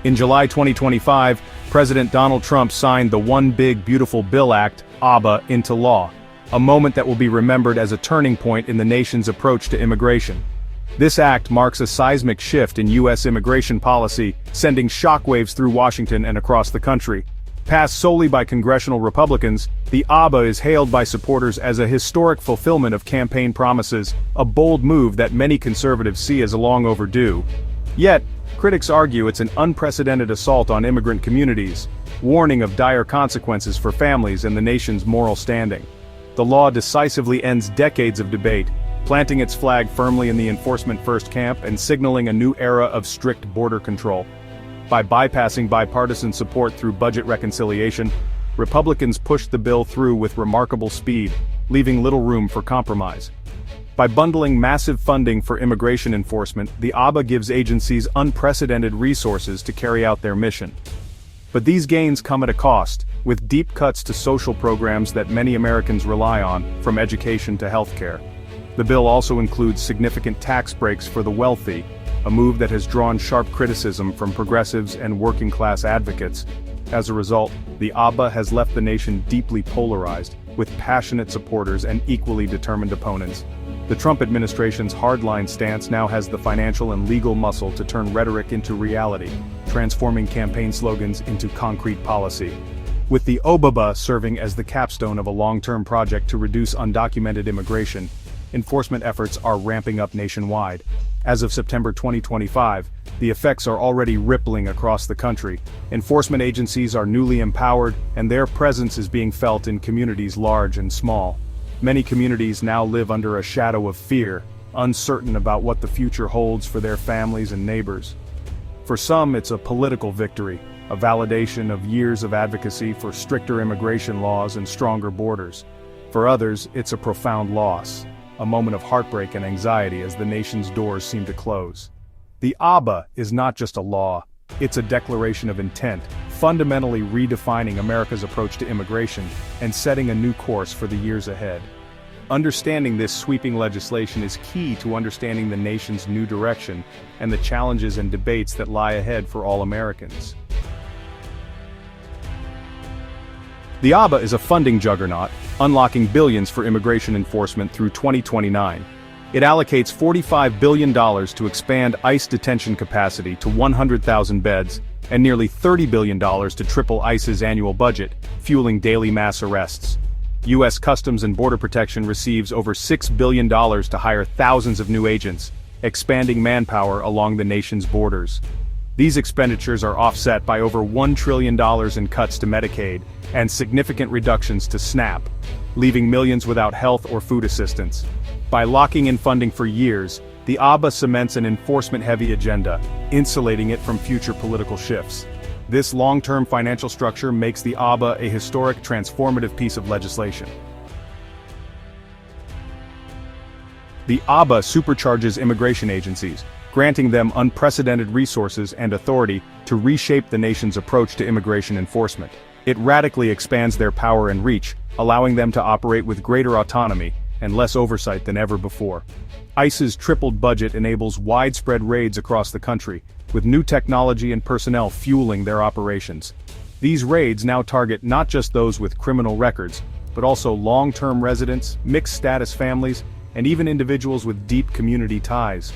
In July 2025, President Donald Trump signed the One Big Beautiful Bill Act, ABBA, into law, a moment that will be remembered as a turning point in the nation's approach to immigration. This act marks a seismic shift in U.S. immigration policy, sending shockwaves through Washington and across the country. Passed solely by congressional Republicans, the ABBA is hailed by supporters as a historic fulfillment of campaign promises, a bold move that many conservatives see as long overdue. Yet, critics argue it's an unprecedented assault on immigrant communities, warning of dire consequences for families and the nation's moral standing. The law decisively ends decades of debate, planting its flag firmly in the enforcement-first camp and signaling a new era of strict border control. By bypassing bipartisan support through budget reconciliation, Republicans pushed the bill through with remarkable speed, leaving little room for compromise. By bundling massive funding for immigration enforcement, the ABBA gives agencies unprecedented resources to carry out their mission. But these gains come at a cost, with deep cuts to social programs that many Americans rely on, from education to healthcare. The bill also includes significant tax breaks for the wealthy, a move that has drawn sharp criticism from progressives and working-class advocates. As a result, the ABBA has left the nation deeply polarized, with passionate supporters and equally determined opponents. The Trump administration's hardline stance now has the financial and legal muscle to turn rhetoric into reality, transforming campaign slogans into concrete policy. With the ABBA serving as the capstone of a long-term project to reduce undocumented immigration, enforcement efforts are ramping up nationwide. As of September 2025, the effects are already rippling across the country. Enforcement agencies are newly empowered, and their presence is being felt in communities large and small. Many communities now live under a shadow of fear, uncertain about what the future holds for their families and neighbors. For some, it's a political victory, a validation of years of advocacy for stricter immigration laws and stronger borders. For others, it's a profound loss, a moment of heartbreak and anxiety as the nation's doors seem to close. The ABBA is not just a law, it's a declaration of intent, fundamentally redefining America's approach to immigration and setting a new course for the years ahead. Understanding this sweeping legislation is key to understanding the nation's new direction and the challenges and debates that lie ahead for all Americans. The ABBA is a funding juggernaut, unlocking billions for immigration enforcement through 2029. It allocates $45 billion to expand ICE detention capacity to 100,000 beds, and nearly $30 billion to triple ICE's annual budget, fueling daily mass arrests. U.S. Customs and Border Protection receives over $6 billion to hire thousands of new agents, expanding manpower along the nation's borders. These expenditures are offset by over $1 trillion in cuts to Medicaid and significant reductions to SNAP, leaving millions without health or food assistance. By locking in funding for years, the ABBA cements an enforcement-heavy agenda, insulating it from future political shifts. This long-term financial structure makes the ABBA a historic, transformative piece of legislation. The ABBA supercharges immigration agencies, granting them unprecedented resources and authority to reshape the nation's approach to immigration enforcement. It radically expands their power and reach, allowing them to operate with greater autonomy and less oversight than ever before. ICE's tripled budget enables widespread raids across the country, with new technology and personnel fueling their operations. These raids now target not just those with criminal records, but also long-term residents, mixed-status families, and even individuals with deep community ties.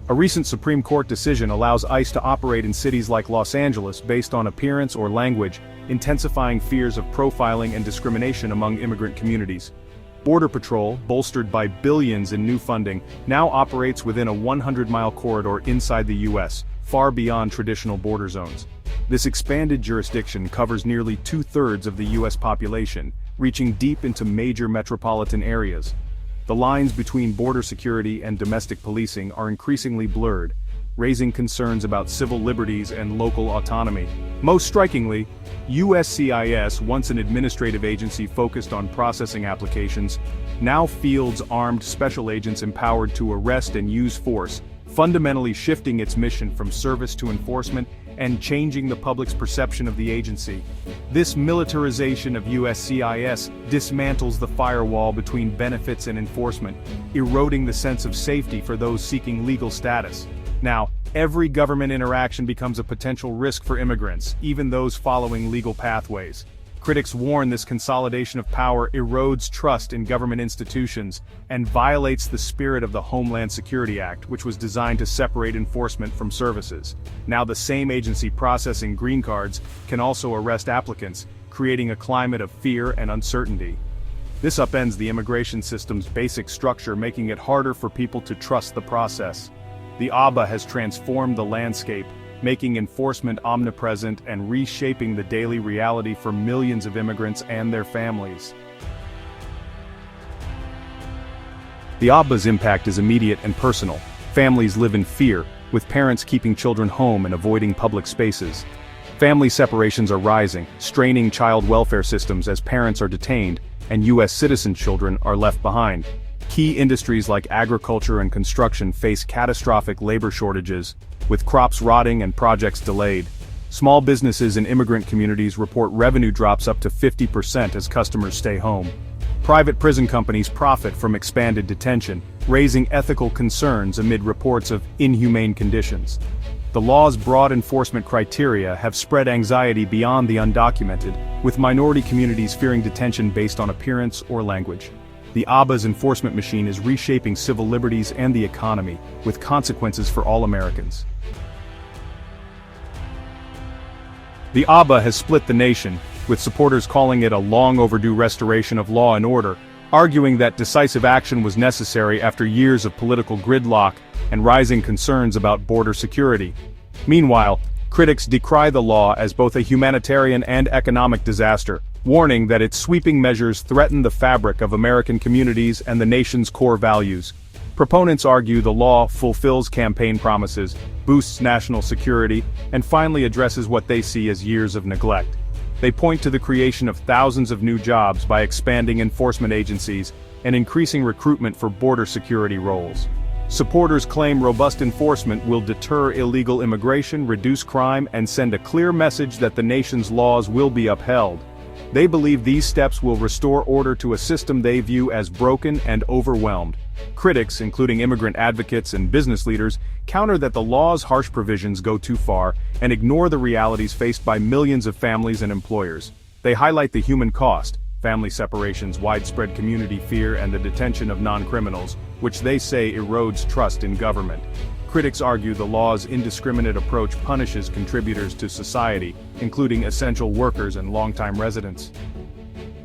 A recent Supreme Court decision allows ICE to operate in cities like Los Angeles based on appearance or language, intensifying fears of profiling and discrimination among immigrant communities. Border Patrol, bolstered by billions in new funding, now operates within a 100-mile corridor inside the U.S., far beyond traditional border zones. This expanded jurisdiction covers nearly two-thirds of the U.S. population, reaching deep into major metropolitan areas. The lines between border security and domestic policing are increasingly blurred, raising concerns about civil liberties and local autonomy. Most strikingly, USCIS, once an administrative agency focused on processing applications, now fields armed special agents empowered to arrest and use force, fundamentally shifting its mission from service to enforcement and changing the public's perception of the agency. This militarization of USCIS dismantles the firewall between benefits and enforcement, eroding the sense of safety for those seeking legal status. Now, every government interaction becomes a potential risk for immigrants, even those following legal pathways. Critics warn this consolidation of power erodes trust in government institutions and violates the spirit of the Homeland Security Act, which was designed to separate enforcement from services. Now the same agency processing green cards can also arrest applicants, creating a climate of fear and uncertainty. This upends the immigration system's basic structure, making it harder for people to trust the process. The ABBA has transformed the landscape, making enforcement omnipresent and reshaping the daily reality for millions of immigrants and their families. The ABBA's impact is immediate and personal. Families live in fear, with parents keeping children home and avoiding public spaces. Family separations are rising, straining child welfare systems as parents are detained, and U.S. citizen children are left behind. Key industries like agriculture and construction face catastrophic labor shortages, with crops rotting and projects delayed. Small businesses in immigrant communities report revenue drops up to 50% as customers stay home. Private prison companies profit from expanded detention, raising ethical concerns amid reports of inhumane conditions. The law's broad enforcement criteria have spread anxiety beyond the undocumented, with minority communities fearing detention based on appearance or language. The ABBA's enforcement machine is reshaping civil liberties and the economy, with consequences for all Americans. The ABBA has split the nation, with supporters calling it a long-overdue restoration of law and order, arguing that decisive action was necessary after years of political gridlock and rising concerns about border security. Meanwhile, critics decry the law as both a humanitarian and economic disaster, warning that its sweeping measures threaten the fabric of American communities and the nation's core values. Proponents argue the law fulfills campaign promises, boosts national security, and finally addresses what they see as years of neglect. They point to the creation of thousands of new jobs by expanding enforcement agencies and increasing recruitment for border security roles. Supporters claim robust enforcement will deter illegal immigration, reduce crime, and send a clear message that the nation's laws will be upheld. They believe these steps will restore order to a system they view as broken and overwhelmed. Critics, including immigrant advocates and business leaders, counter that the law's harsh provisions go too far and ignore the realities faced by millions of families and employers. They highlight the human cost, family separations, widespread community fear, and the detention of non-criminals, which they say erodes trust in government. Critics argue the law's indiscriminate approach punishes contributors to society, including essential workers and longtime residents.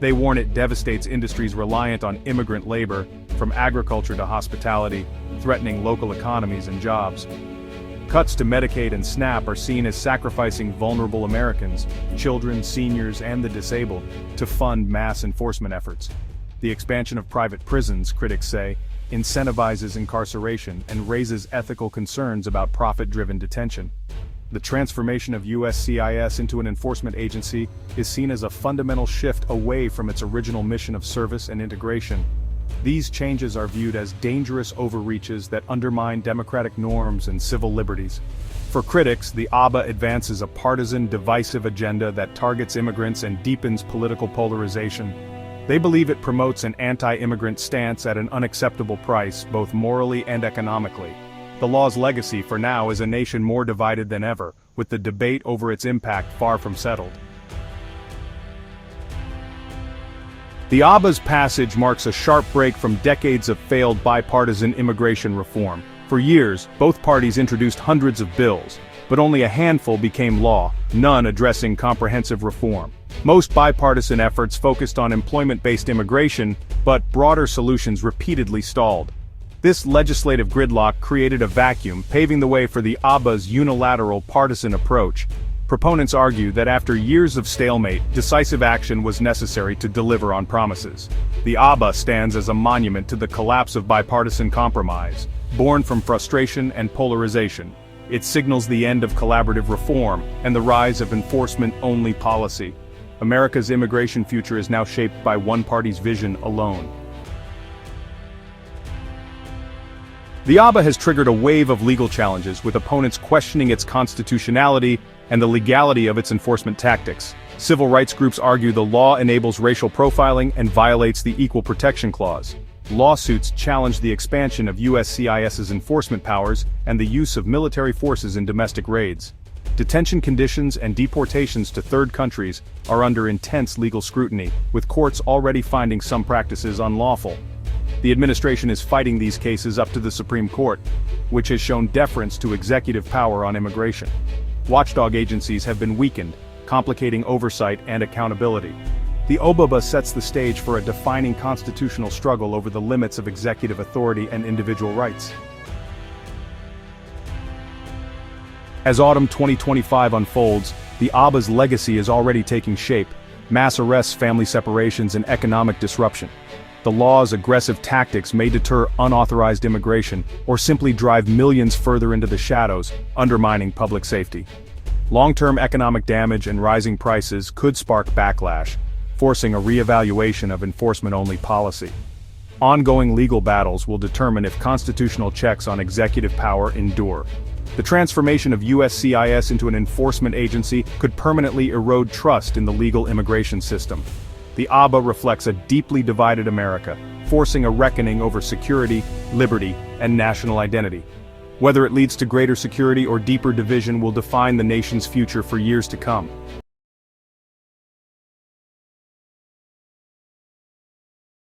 They warn it devastates industries reliant on immigrant labor, from agriculture to hospitality, threatening local economies and jobs. Cuts to Medicaid and SNAP are seen as sacrificing vulnerable Americans, children, seniors, and the disabled, to fund mass enforcement efforts. The expansion of private prisons, critics say, incentivizes incarceration and raises ethical concerns about profit-driven detention. The transformation of USCIS into an enforcement agency is seen as a fundamental shift away from its original mission of service and integration. These changes are viewed as dangerous overreaches that undermine democratic norms and civil liberties. For critics, the ABBA advances a partisan, divisive agenda that targets immigrants and deepens political polarization. They believe it promotes an anti-immigrant stance at an unacceptable price, both morally and economically. The law's legacy for now is a nation more divided than ever, with the debate over its impact far from settled. The ABBA's passage marks a sharp break from decades of failed bipartisan immigration reform. For years, both parties introduced hundreds of bills, but only a handful became law, none addressing comprehensive reform. Most bipartisan efforts focused on employment-based immigration, but broader solutions repeatedly stalled. This legislative gridlock created a vacuum, paving the way for the ABBA's unilateral partisan approach. Proponents argue that after years of stalemate, decisive action was necessary to deliver on promises. The ABBA stands as a monument to the collapse of bipartisan compromise, born from frustration and polarization. It signals the end of collaborative reform and the rise of enforcement-only policy. America's immigration future is now shaped by one party's vision alone. The ABBA has triggered a wave of legal challenges, with opponents questioning its constitutionality and the legality of its enforcement tactics. Civil rights groups argue the law enables racial profiling and violates the Equal Protection Clause. Lawsuits challenge the expansion of USCIS's enforcement powers and the use of military forces in domestic raids. Detention conditions and deportations to third countries are under intense legal scrutiny, with courts already finding some practices unlawful. The administration is fighting these cases up to the Supreme Court, which has shown deference to executive power on immigration. Watchdog agencies have been weakened, complicating oversight and accountability. The ABBA sets the stage for a defining constitutional struggle over the limits of executive authority and individual rights. As autumn 2025 unfolds, the ABBA's legacy is already taking shape: mass arrests, family separations, and economic disruption. The law's aggressive tactics may deter unauthorized immigration, or simply drive millions further into the shadows, undermining public safety. Long-term economic damage and rising prices could spark backlash, forcing a re-evaluation of enforcement-only policy. Ongoing legal battles will determine if constitutional checks on executive power endure. The transformation of USCIS into an enforcement agency could permanently erode trust in the legal immigration system. The ABBA reflects a deeply divided America, forcing a reckoning over security, liberty, and national identity. Whether it leads to greater security or deeper division will define the nation's future for years to come.